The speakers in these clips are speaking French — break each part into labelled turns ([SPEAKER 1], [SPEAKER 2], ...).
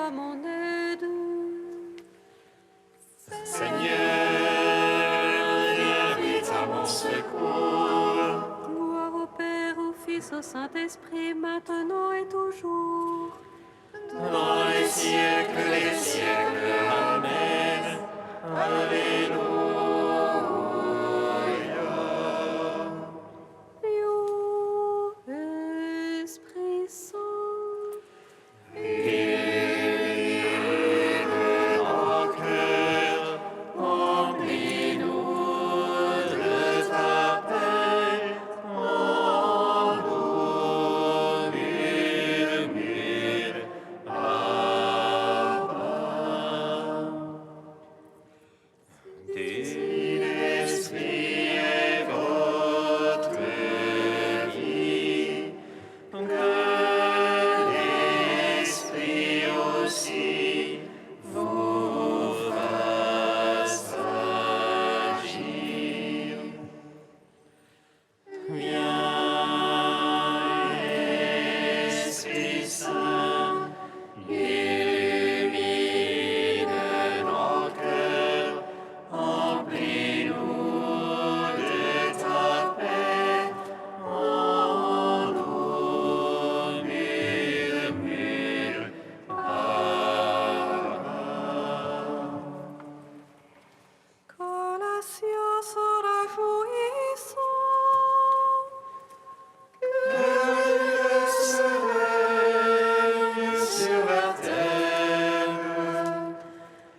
[SPEAKER 1] à mon aide.
[SPEAKER 2] Seigneur, viens vite à mon secours.
[SPEAKER 1] Gloire au Père, au Fils, au Saint-Esprit, maintenant et toujours.
[SPEAKER 2] Dans les siècles des siècles. Amen. Alléluia.
[SPEAKER 1] Yo, Esprit Saint.
[SPEAKER 2] Illumine nos cœurs, remplis-nous de ta paix. En nous murmure, Abba. Dit l'Esprit est votre vie, que l'Esprit aussi vous fasse agir. Viens, Esprit Saint, illumine nos cœurs, remplis-nous de ta paix. En nous murmure, Abba.
[SPEAKER 1] Que la science réjouissant.
[SPEAKER 2] Sur la terre,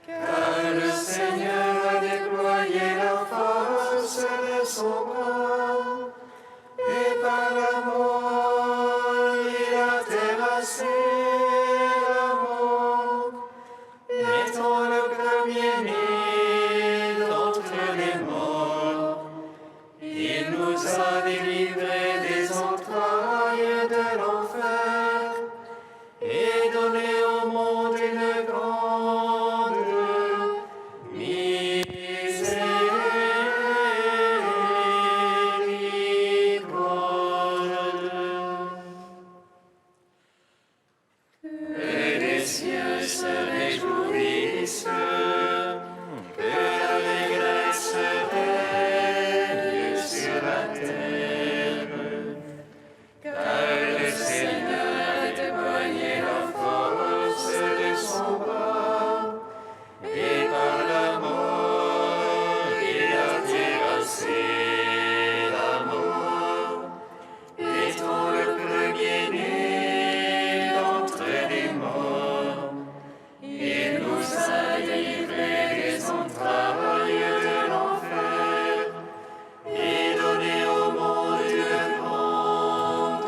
[SPEAKER 2] car le Seigneur a déployé la force de son bras, et par l'amour il a terrassé la mort, étant le premier-né d'entre les morts. Il nous a délivrés des entrailles de l'enfer et donné au monde une grande miséricorde. Que les cieux se réjouissent, que l'allégresse règne sur la terre, car le Seigneur a déployé la force de son bras, et par la mort il a terrassé la mort, étant le premier-né d'entre les morts. Il nous a délivrés des entrailles de l'enfer et donné au monde une grande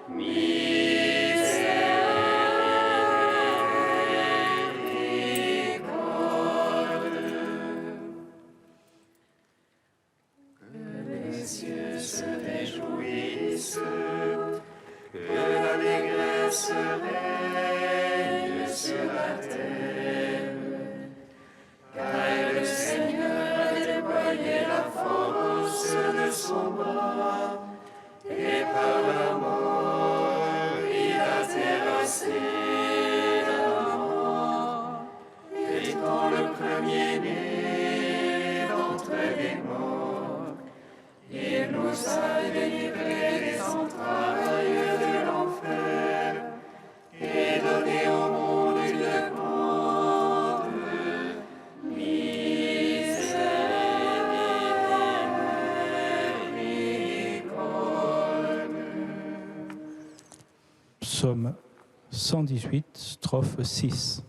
[SPEAKER 2] miséricorde. Que les cieux se réjouissent, que l'allégresse règne sur la terre, car le Seigneur a déployé la force de son bras, et par la mort il a terrassé la mort, étant le premier-né d'entre les morts. Il nous a délivrés des entrailles de l'enfer et donné au monde une grande miséricorde.
[SPEAKER 3] Psaume 118, strophe 6.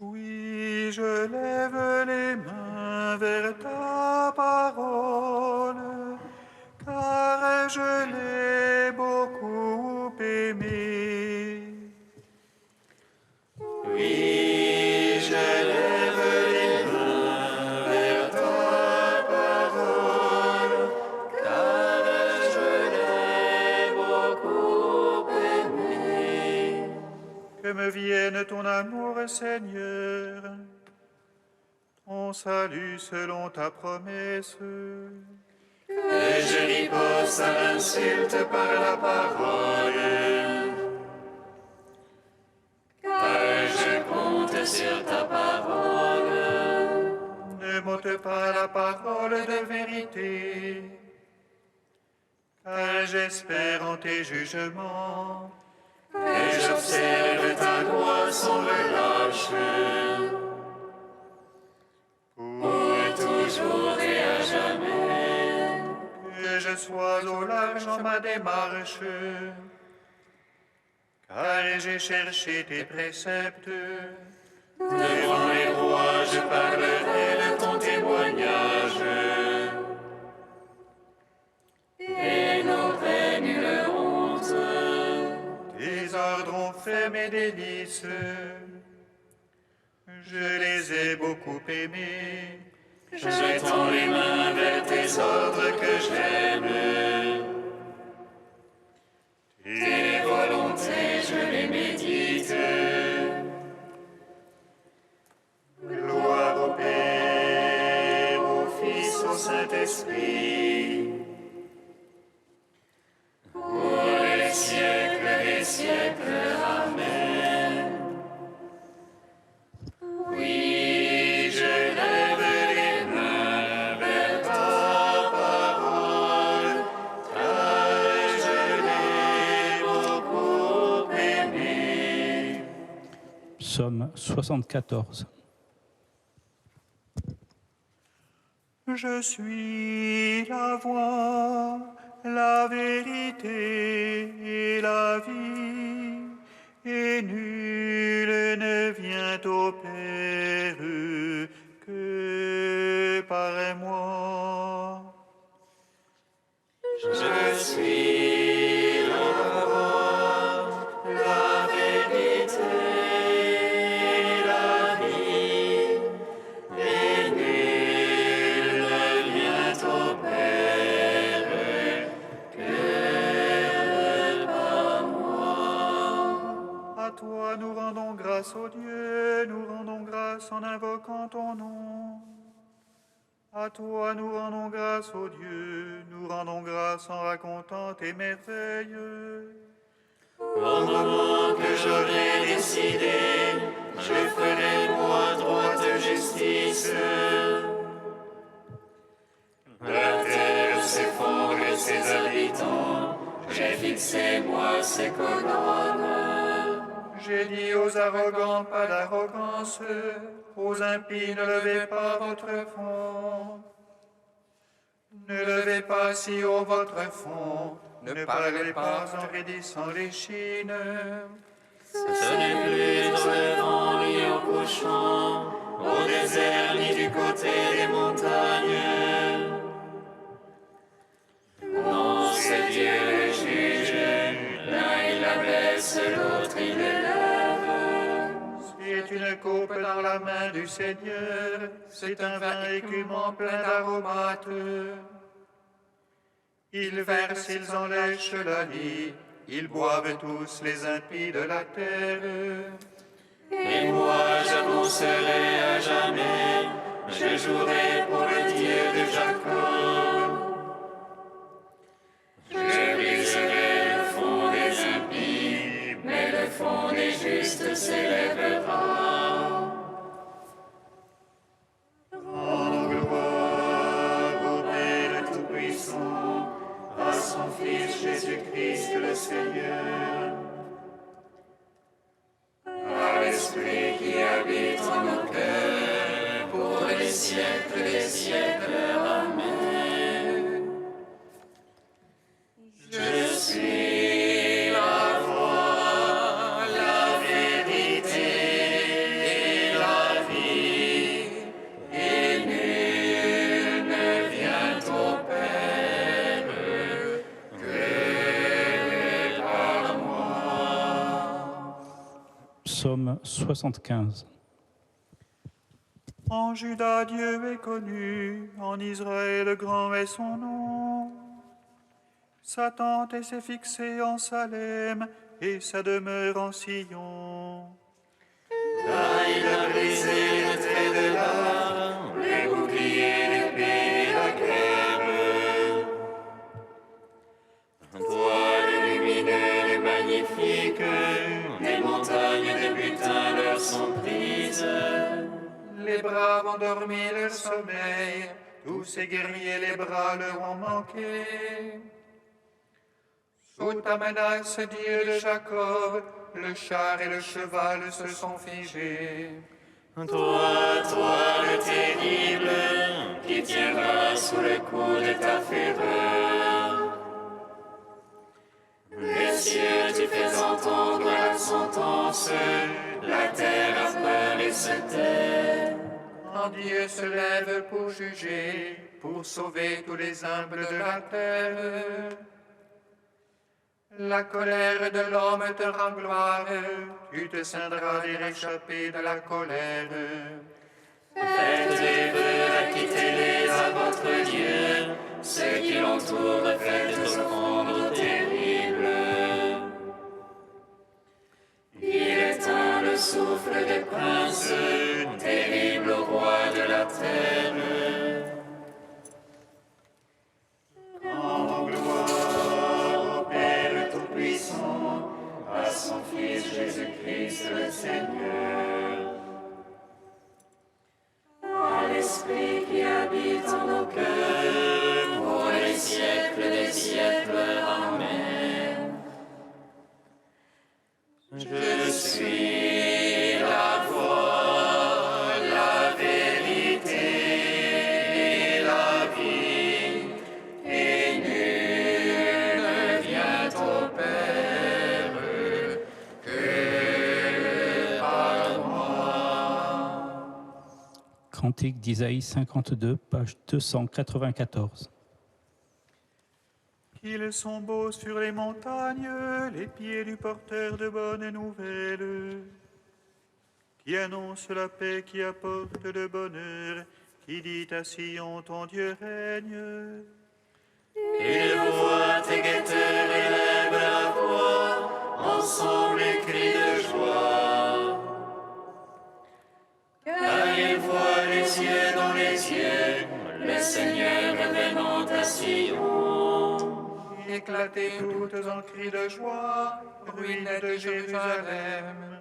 [SPEAKER 4] Oui, je lève les mains vers ta parole, car je l'ai beaucoup aimée.
[SPEAKER 2] Oui, je lève les mains vers ta parole, car je l'ai beaucoup aimé.
[SPEAKER 4] Que me vienne ton amour, Seigneur, ton salut selon ta promesse.
[SPEAKER 2] Que je riposte à l'insulte par la parole. Car je compte sur ta parole.
[SPEAKER 4] Ne m'ôte pas la parole de vérité, car j'espère en tes jugements.
[SPEAKER 2] Et j'observe ta loi sans relâche. Pour toujours et à jamais.
[SPEAKER 4] Que je sois au large en ma démarche, car j'ai cherché tes préceptes.
[SPEAKER 2] Devant les rois, je parlerai de ton témoignage. Et n'aurai nulle honte.
[SPEAKER 4] Tes ordres ont fait mes délices, je les ai beaucoup aimés.
[SPEAKER 2] Je tends les mains vers tes ordres que j'aime. Tes volontés, je les médite.
[SPEAKER 4] Gloire au Père, au Fils, au
[SPEAKER 2] Saint-Esprit, pour les siècles des siècles. Amen. Oui, je lève les mains vers ta parole, car je l'ai beaucoup aimé.
[SPEAKER 3] Psaume 74.
[SPEAKER 4] Je suis la voie, la vérité et la vie, et nul ne vient au Père que par moi.
[SPEAKER 2] Je suis la voie, la vérité et la vie, et nul ne vient au Père que par moi.
[SPEAKER 4] À toi nous rendons grâce, ô Dieu, nous rendons grâce en invoquant ton nom. À toi nous rendons grâce, ô Dieu, nous rendons grâce en racontant tes merveilles.
[SPEAKER 2] Au moment que j'aurai décidé, je ferai moi droite justice. La terre s'effondre et ses habitants, j'ai fixé moi ses colonnes.
[SPEAKER 4] J'ai dit aux arrogants, pas d'arrogance, aux impies, ne levez pas votre front. Ne levez pas si haut votre front, ne parlez pas en raidissant l'échine.
[SPEAKER 2] Ce n'est plus dans le vent ni au couchant, au désert ni du côté des montagnes. Non, c'est Dieu le juge, l'un il abaisse, l'autre il élève.
[SPEAKER 4] C'est une coupe dans la main du Seigneur, c'est un vin écumant plein d'aromates. Ils versent, ils en lèchent la lie, ils boivent tous les impies de la terre.
[SPEAKER 2] Et moi j'annoncerai à jamais, je jouerai pour le Dieu de Jacob. Je briserai le fond des impies, mais le fond des justes s'élèvera.
[SPEAKER 4] En gloire au Père Tout-Puissant, à son Fils Jésus-Christ le Seigneur,
[SPEAKER 2] À l'Esprit qui habite en nos cœurs, pour les siècles des siècles. Amen. Je suis la voie, la vérité et la vie, et nul ne vient au Père que par moi.
[SPEAKER 3] Psaume 75.
[SPEAKER 4] en Juda Dieu est connu, en Israël grand est son nom. Sa tente s'est fixée en Salem, et sa demeure en Sion.
[SPEAKER 2] Là, il a brisé les traits de l'arme, les boucliers, l'épée et la glaive.
[SPEAKER 4] les braves ont dormi leur sommeil, tous ces guerriers les bras leur ont manqué. Sous ta menace, Dieu de Jacob, le char et le cheval se sont figés.
[SPEAKER 2] Toi le terrible, qui tiendras sous le coup de ta fureur. Les cieux, tu fais entendre la sentence, la terre a peur et se tait.
[SPEAKER 4] Quand Dieu se lève pour juger, pour sauver tous les humbles de la terre. La colère de l'homme te rend gloire, tu te ceindras des réchappés de la colère.
[SPEAKER 2] Faites des vœux, acquittez-les à votre Dieu, ceux qui l'entourent, faites offrande terrible. Il éteint le souffle des princes, terrible roi de la terre.
[SPEAKER 4] En gloire au Père
[SPEAKER 2] Tout-Puissant, à son Fils Jésus-Christ le Seigneur. À l'Esprit qui habite en nos cœurs, pour les siècles des siècles. Amen. Je suis la voie, la vérité et la vie, et nul ne vient au Père que par moi.
[SPEAKER 3] Cantique d'Isaïe 52, page 294.
[SPEAKER 4] Qu'ils sont beaux sur les montagnes, les pieds du porteur de bonnes nouvelles, qui annonce la paix, qui apporte le bonheur, qui dit à Sion, ton Dieu règne.
[SPEAKER 2] Ils voient tes guetteurs élèvent la voix, ensemble et crient de joie. Car ils voient les yeux dans les yeux, le Seigneur revenant à Sion.
[SPEAKER 4] Éclatez toutes en cris de joie, ruines de Jérusalem.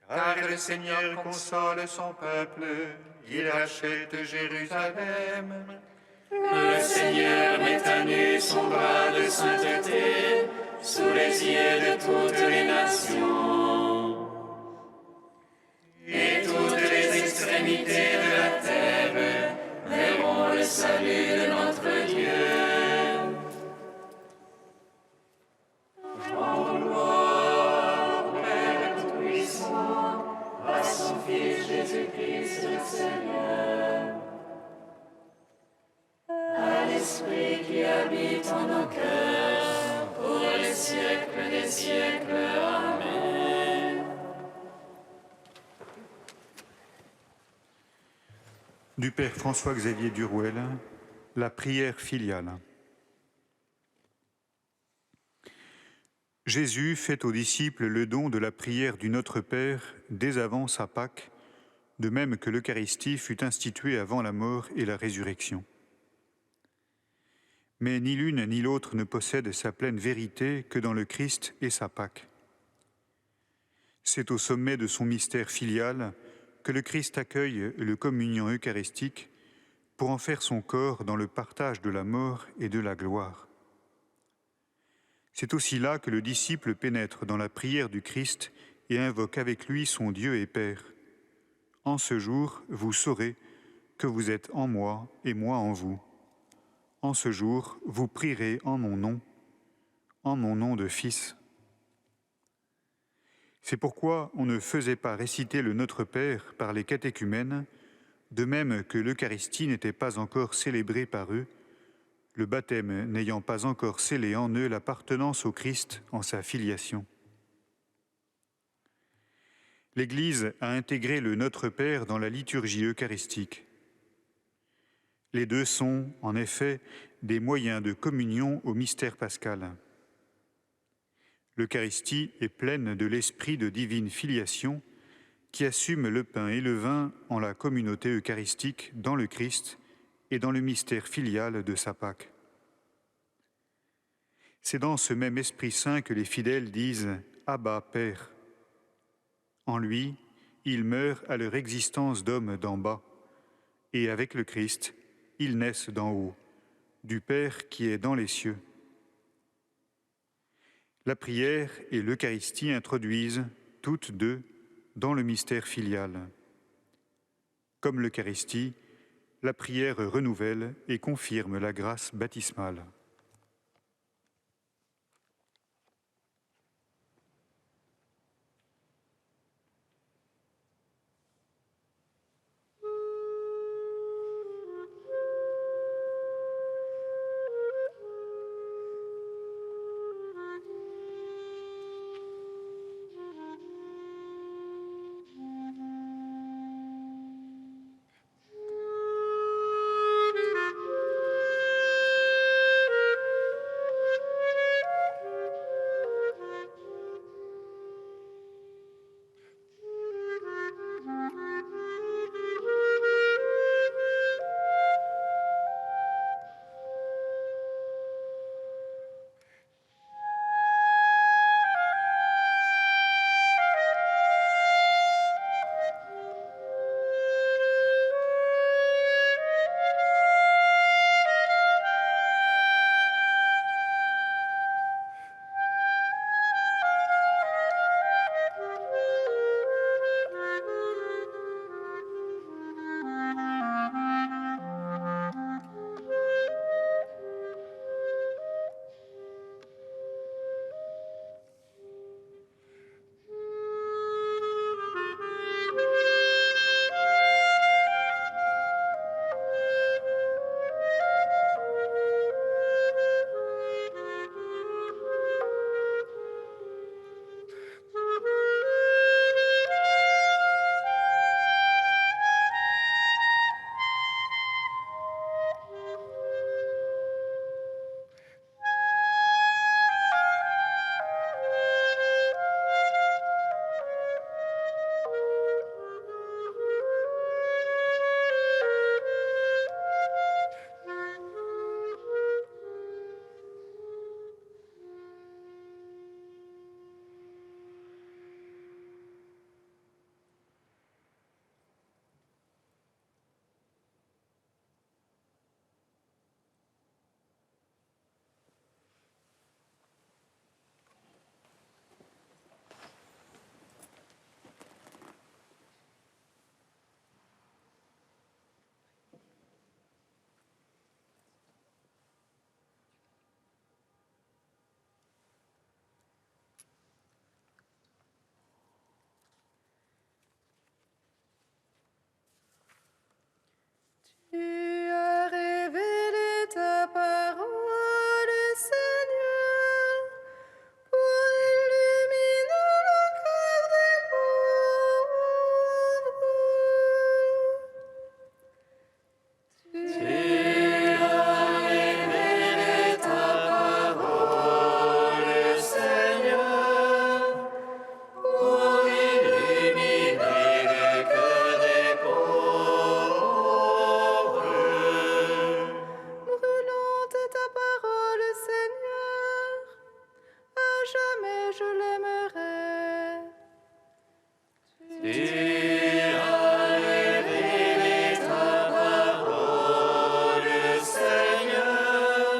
[SPEAKER 4] Car le Seigneur console son peuple, il rachète Jérusalem.
[SPEAKER 2] Le Seigneur met à nu son bras de sainteté sous les yeux de toutes les nations. Et toutes les extrémités de la terre verront le salut de notre Dieu. En gloire au Père Tout-Puissant, à son Fils Jésus-Christ le Seigneur. À l'Esprit qui habite en nos cœurs, pour les siècles des siècles. Amen.
[SPEAKER 5] Du Père François-Xavier Duruel, la prière filiale. Jésus fait aux disciples le don de la prière du Notre Père dès avant sa Pâque, de même que l'Eucharistie fut instituée avant la mort et la résurrection. Mais ni l'une ni l'autre ne possède sa pleine vérité que dans le Christ et sa Pâque. C'est au sommet de son mystère filial que le Christ accueille le communion eucharistique pour en faire son corps dans le partage de la mort et de la gloire. C'est aussi là que le disciple pénètre dans la prière du Christ et invoque avec lui son Dieu et Père. En ce jour, vous saurez que vous êtes en moi et moi en vous. En ce jour, vous prierez en mon nom de Fils. C'est pourquoi on ne faisait pas réciter le Notre Père par les catéchumènes, de même que l'Eucharistie n'était pas encore célébrée par eux, le baptême n'ayant pas encore scellé en eux l'appartenance au Christ en sa filiation. L'Église a intégré le Notre Père dans la liturgie eucharistique. Les deux sont, en effet, des moyens de communion au mystère pascal. L'Eucharistie est pleine de l'esprit de divine filiation qui assume le pain et le vin en la communauté eucharistique dans le Christ et dans le mystère filial de sa Pâque. C'est dans ce même Esprit Saint que les fidèles disent « Abba, Père ». En lui, ils meurent à leur existence d'hommes d'en bas, et avec le Christ, ils naissent d'en haut, du Père qui est dans les cieux. La prière et l'Eucharistie introduisent, toutes deux, dans le mystère filial. Comme l'Eucharistie, la prière renouvelle et confirme la grâce baptismale.
[SPEAKER 1] Tu as révélé ta parole, Seigneur, pour illuminer le cœur des pauvres. Tu as révélé ta parole, Seigneur, pour illuminer le cœur des pauvres. Brûlante est ta parole, Seigneur, à jamais je l'aimerai. Tu as révélé ta parole, Seigneur,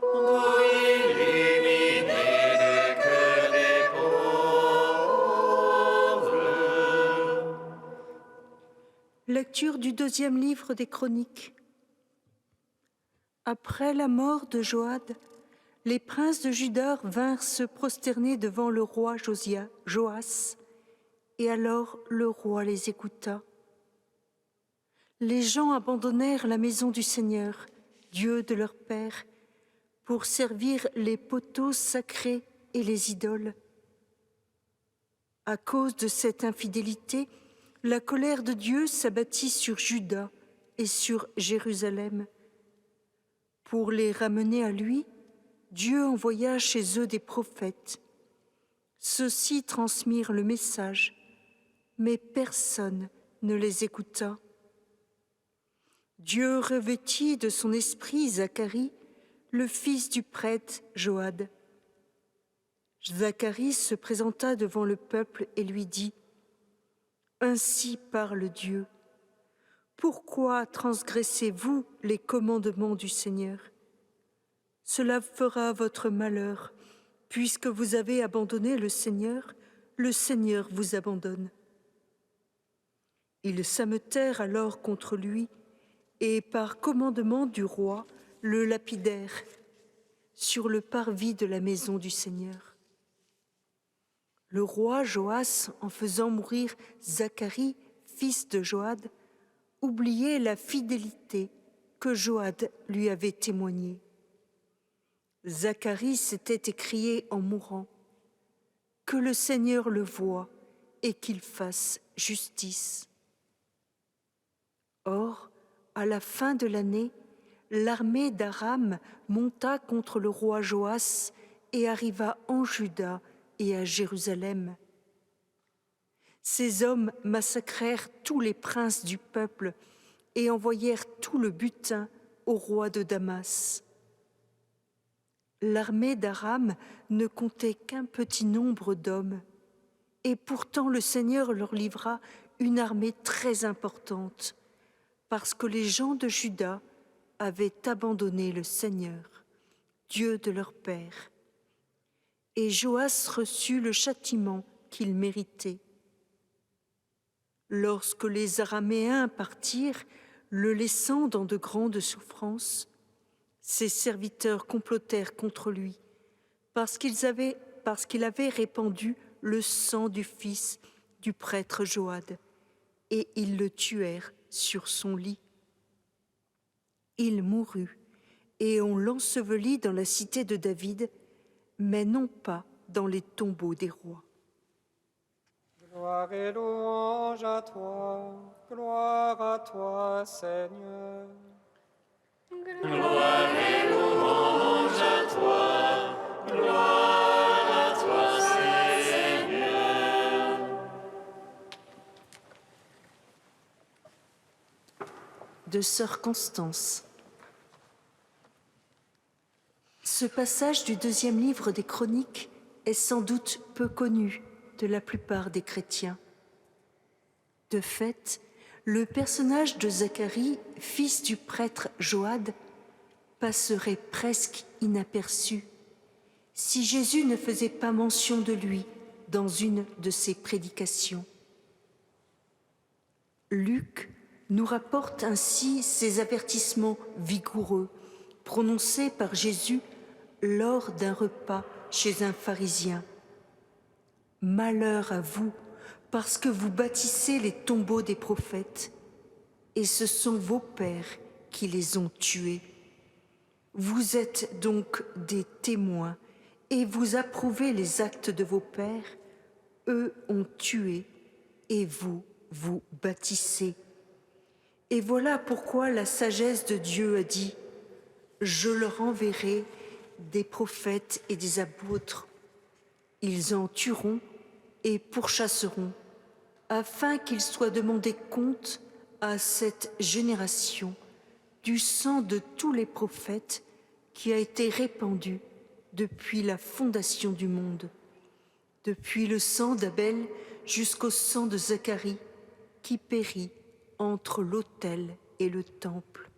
[SPEAKER 1] pour illuminer le cœur des pauvres.
[SPEAKER 6] Lecture du 2e livre des Chroniques. Après la mort de Joad, les princes de Juda vinrent se prosterner devant le roi Joas, et alors le roi les écouta. Les gens abandonnèrent la maison du Seigneur, Dieu de leur père, pour servir les poteaux sacrés et les idoles. À cause de cette infidélité, la colère de Dieu s'abattit sur Juda et sur Jérusalem. Pour les ramener à lui, Dieu envoya chez eux des prophètes. Ceux-ci transmirent le message, mais personne ne les écouta. Dieu revêtit de son esprit Zacharie, le fils du prêtre Joad. Zacharie se présenta devant le peuple et lui dit : Ainsi parle Dieu. Pourquoi transgressez-vous les commandements du Seigneur? Cela fera votre malheur. Puisque vous avez abandonné le Seigneur vous abandonne. Ils s'ameutèrent alors contre lui et, par commandement du roi, le lapidèrent sur le parvis de la maison du Seigneur. Le roi Joas, en faisant mourir Zacharie, fils de Joad, oubliait la fidélité que Joad lui avait témoignée. Zacharie s'était écrié en mourant « Que le Seigneur le voie et qu'il fasse justice ». Or, à la fin de l'année, l'armée d'Aram monta contre le roi Joas et arriva en Juda et à Jérusalem. Ces hommes massacrèrent tous les princes du peuple et envoyèrent tout le butin au roi de Damas. L'armée d'Aram ne comptait qu'un petit nombre d'hommes, et pourtant le Seigneur leur livra une armée très importante, parce que les gens de Juda avaient abandonné le Seigneur, Dieu de leur père. Et Joas reçut le châtiment qu'il méritait. Lorsque les Araméens partirent, le laissant dans de grandes souffrances, ses serviteurs complotèrent contre lui, parce qu'il avait répandu le sang du fils du prêtre Joad, et ils le tuèrent sur son lit. Il mourut, et on l'ensevelit dans la cité de David, mais non pas dans les tombeaux des rois.
[SPEAKER 7] Gloire et louange à toi, Seigneur.
[SPEAKER 2] Gloire et louange à toi, gloire à toi, Seigneur.
[SPEAKER 6] De sœur Constance. Ce passage du deuxième livre des Chroniques est sans doute peu connu de la plupart des chrétiens. De fait, le personnage de Zacharie, fils du prêtre Joad, passerait presque inaperçu si Jésus ne faisait pas mention de lui dans une de ses prédications. Luc nous rapporte ainsi ces avertissements vigoureux prononcés par Jésus lors d'un repas chez un pharisien. « Malheur à vous, parce que vous bâtissez les tombeaux des prophètes, et ce sont vos pères qui les ont tués. Vous êtes donc des témoins, et vous approuvez les actes de vos pères. Eux ont tué, et vous, vous bâtissez. Et voilà pourquoi la sagesse de Dieu a dit « Je leur enverrai des prophètes et des apôtres. Ils en tueront et pourchasseront, afin qu'il soit demandé compte à cette génération du sang de tous les prophètes qui a été répandu depuis la fondation du monde, depuis le sang d'Abel jusqu'au sang de Zacharie qui périt entre l'autel et le temple. »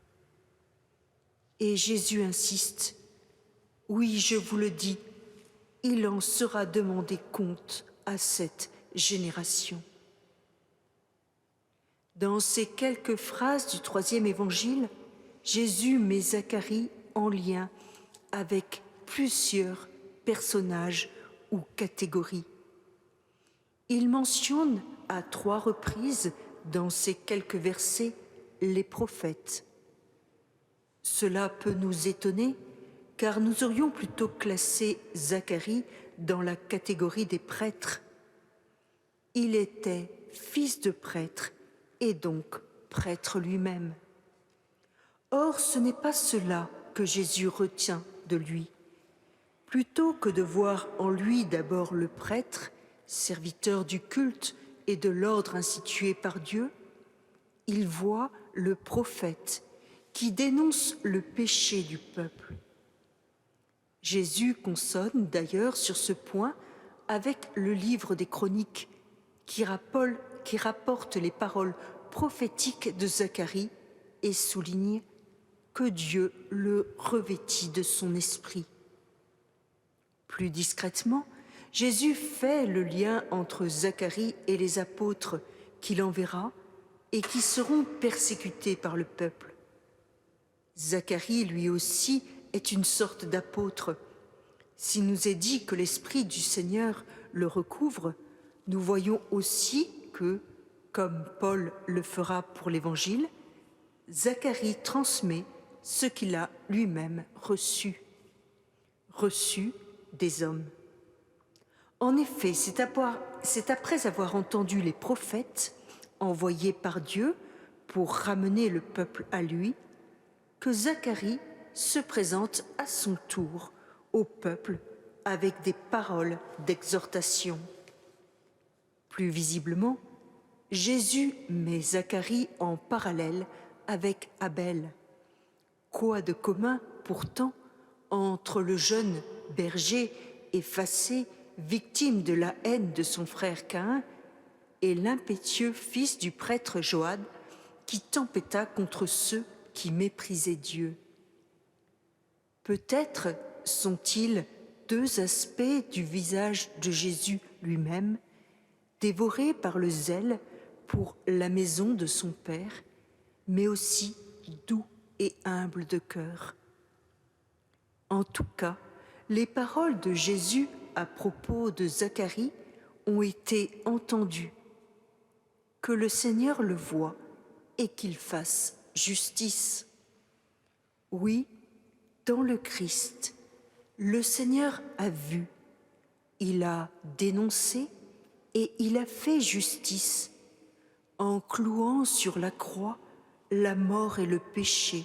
[SPEAKER 6] Et Jésus insiste, « Oui, je vous le dis, il en sera demandé compte à cette génération. » Dans ces quelques phrases du troisième évangile, Jésus met Zacharie en lien avec plusieurs personnages ou catégories. Il mentionne à 3 reprises dans ces quelques versets les prophètes. Cela peut nous étonner, car nous aurions plutôt classé Zacharie dans la catégorie des prêtres. Il était fils de prêtre et donc prêtre lui-même. Or, ce n'est pas cela que Jésus retient de lui. Plutôt que de voir en lui d'abord le prêtre, serviteur du culte et de l'ordre institué par Dieu, il voit le prophète qui dénonce le péché du peuple. Jésus consonne d'ailleurs sur ce point avec le livre des Chroniques qui qui rapporte les paroles prophétiques de Zacharie et souligne que Dieu le revêtit de son esprit. Plus discrètement, Jésus fait le lien entre Zacharie et les apôtres qu'il enverra et qui seront persécutés par le peuple. Zacharie, lui aussi, est une sorte d'apôtre. S'il nous est dit que l'Esprit du Seigneur le recouvre, nous voyons aussi que, comme Paul le fera pour l'Évangile, Zacharie transmet ce qu'il a lui-même reçu des hommes. En effet, c'est après avoir entendu les prophètes envoyés par Dieu pour ramener le peuple à lui que Zacharie se présente à son tour au peuple avec des paroles d'exhortation. Plus visiblement, Jésus met Zacharie en parallèle avec Abel. Quoi de commun, pourtant, entre le jeune berger effacé, victime de la haine de son frère Caïn, et l'impétueux fils du prêtre Joad, qui tempêta contre ceux qui méprisaient Dieu. Peut-être sont-ils deux aspects du visage de Jésus lui-même, dévoré par le zèle pour la maison de son Père, mais aussi doux et humble de cœur. En tout cas, les paroles de Jésus à propos de Zacharie ont été entendues. Que le Seigneur le voie et qu'il fasse justice. Oui, dans le Christ, le Seigneur a vu, il a dénoncé et il a fait justice en clouant sur la croix la mort et le péché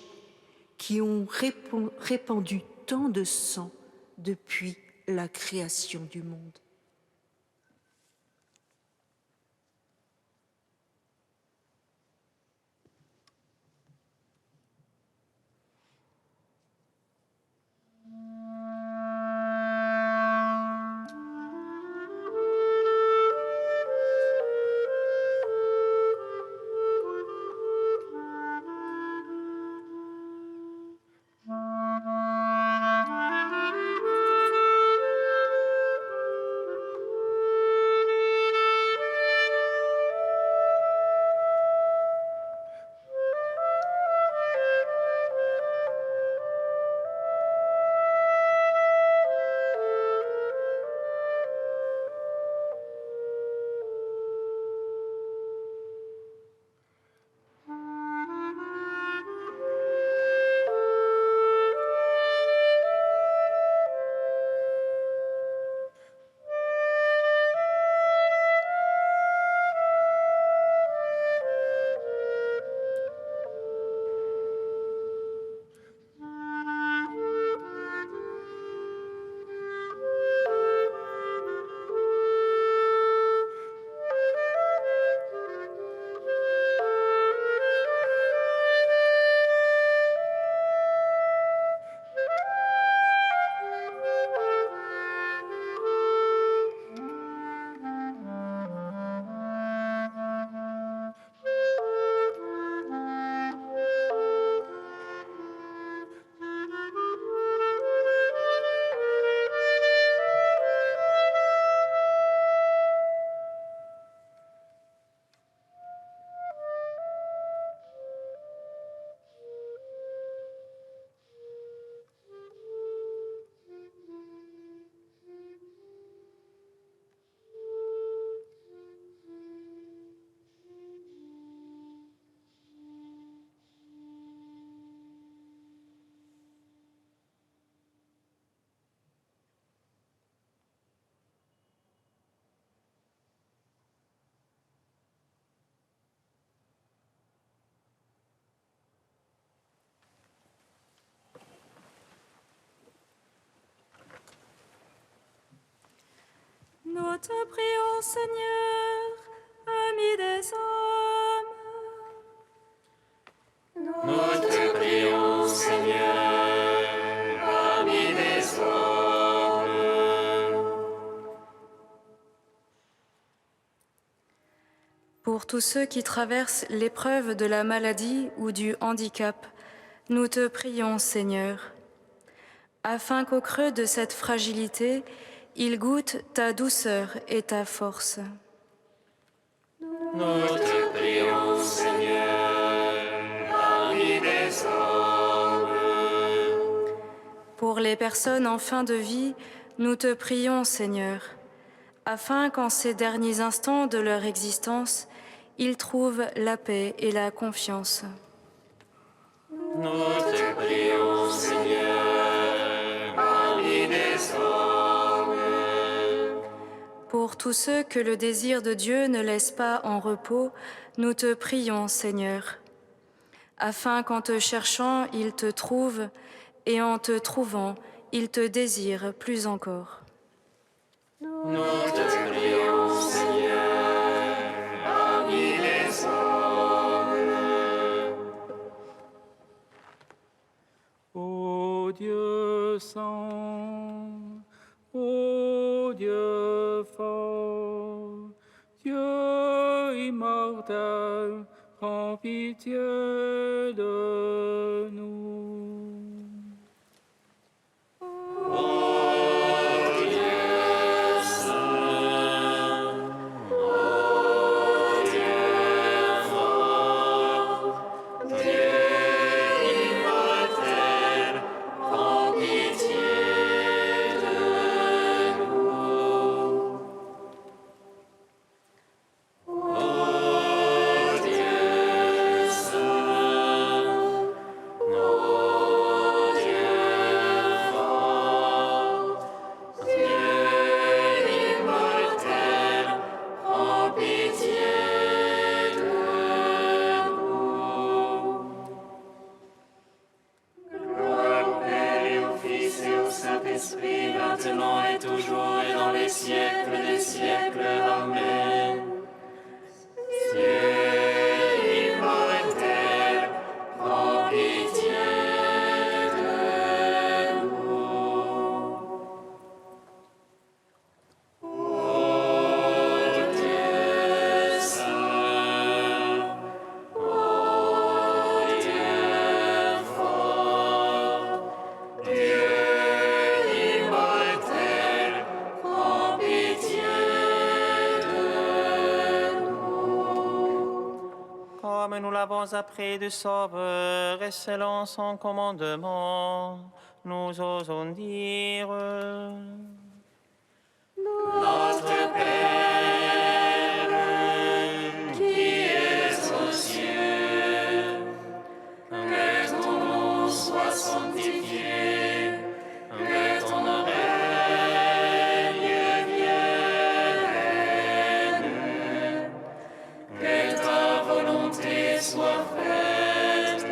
[SPEAKER 6] qui ont répandu tant de sang depuis la création du monde.
[SPEAKER 1] Nous te prions, Seigneur, ami des hommes.
[SPEAKER 2] Nous te prions, Seigneur, ami des hommes.
[SPEAKER 1] Pour
[SPEAKER 8] tous ceux qui traversent l'épreuve de la maladie ou du handicap, nous te prions, Seigneur, afin qu'au creux de cette fragilité, ils goûtent ta douceur et ta force.
[SPEAKER 2] Nous te prions, Seigneur, ami des hommes.
[SPEAKER 8] Pour les personnes en fin de vie, nous te prions, Seigneur, afin qu'en ces derniers instants de leur existence, ils trouvent la paix et la confiance.
[SPEAKER 2] Nous te prions, Seigneur, ami des hommes.
[SPEAKER 8] Pour tous ceux que le désir de Dieu ne laisse pas en repos, nous te prions, Seigneur, afin qu'en te cherchant, ils te trouvent, et en te trouvant, ils te désirent plus encore.
[SPEAKER 2] Nous te prions, Seigneur, ami des hommes.
[SPEAKER 3] Ô Dieu saint, ô Dieu fort, Dieu immortel, prends pitié de nous.
[SPEAKER 2] Saint-Esprit, maintenant et toujours et dans les siècles des siècles. Amen. Dieu immortel, prends pitié de nous. Ô Dieu saint, ô Dieu fort, Dieu
[SPEAKER 7] comme nous l'avons appris du Sauveur et selon son commandement, nous osons dire:
[SPEAKER 2] Notre Père, qui es aux cieux, que ton nom soit sanctifié, que ton règne vienne, que ta volonté soit faite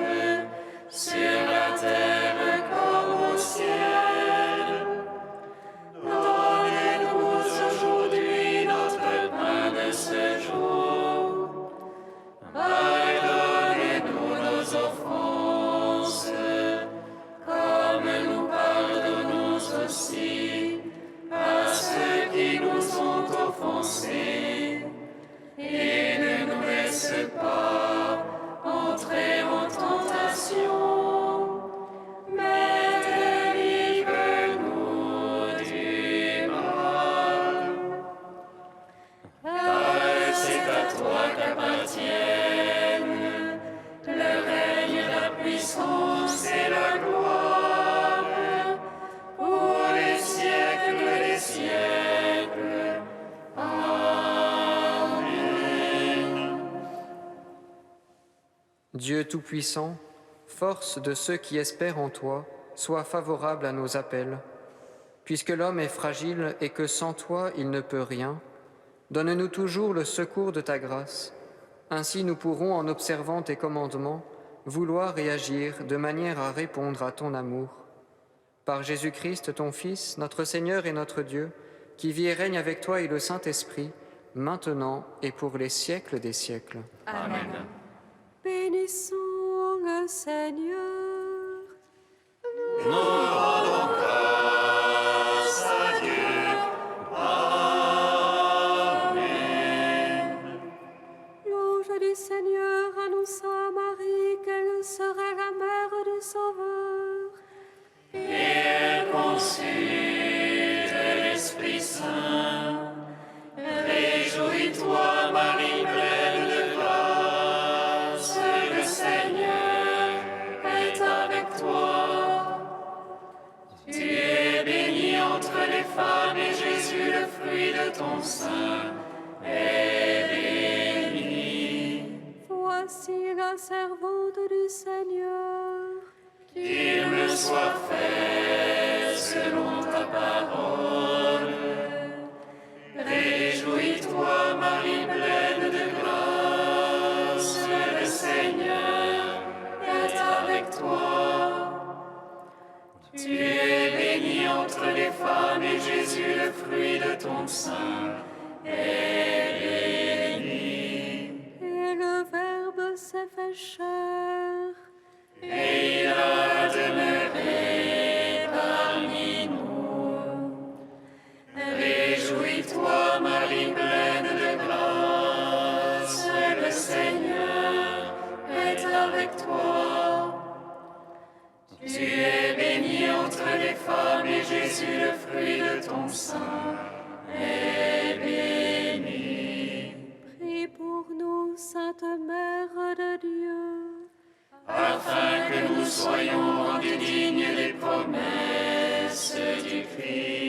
[SPEAKER 2] sur la terre comme au ciel. Donne-nous aujourd'hui notre pain de ce jour. Pardonne-nous nos offenses, comme nous pardonnons aussi à ceux qui nous ont offensés. Et ne nous laisse pas entrer en tentation, mais délivre-nous du mal. Car c'est à toi qu'appartiennent le règne, la puissance et la gloire pour les siècles des siècles.
[SPEAKER 9] Dieu Tout-Puissant, force de ceux qui espèrent en toi, sois favorable à nos appels. Puisque l'homme est fragile et que sans toi il ne peut rien, donne-nous toujours le secours de ta grâce. Ainsi nous pourrons, en observant tes commandements, vouloir et agir de manière à répondre à ton amour. Par Jésus-Christ, ton Fils, notre Seigneur et notre Dieu, qui vit et règne avec toi et le Saint-Esprit, maintenant et pour les siècles des siècles.
[SPEAKER 2] Amen.
[SPEAKER 1] Bénissons le Seigneur.
[SPEAKER 2] Nous rendons grâce à Dieu. Amen.
[SPEAKER 1] Louange du Seigneur annonça à Marie qu'elle serait la mère du Sauveur.
[SPEAKER 2] Et elle conçut de l'Esprit Saint. Réjouis-toi, Marie, pleine de grâce, le Seigneur est avec toi. Tu es bénie entre les femmes et Jésus, le fruit de ton sein, est béni.
[SPEAKER 1] Voici la servante du Seigneur.
[SPEAKER 2] Qu'il me soit fait selon ta parole. Réjouis-toi, Marie, pleine de grâce, le Seigneur est avec toi. Tu es bénie entre les femmes et Jésus, le fruit de ton sein, est béni.
[SPEAKER 1] Et le Verbe s'est fait chair.
[SPEAKER 2] Et il a demeuré parmi nous. Réjouis-toi, Marie, pleine de grâce, le Seigneur est avec toi. Tu es bénie entre les femmes et Jésus, le fruit de ton sein, est béni.
[SPEAKER 1] Prie pour nous, Sainte Mère de Dieu,
[SPEAKER 2] Afin que nous soyons rendus dignes des promesses du Christ.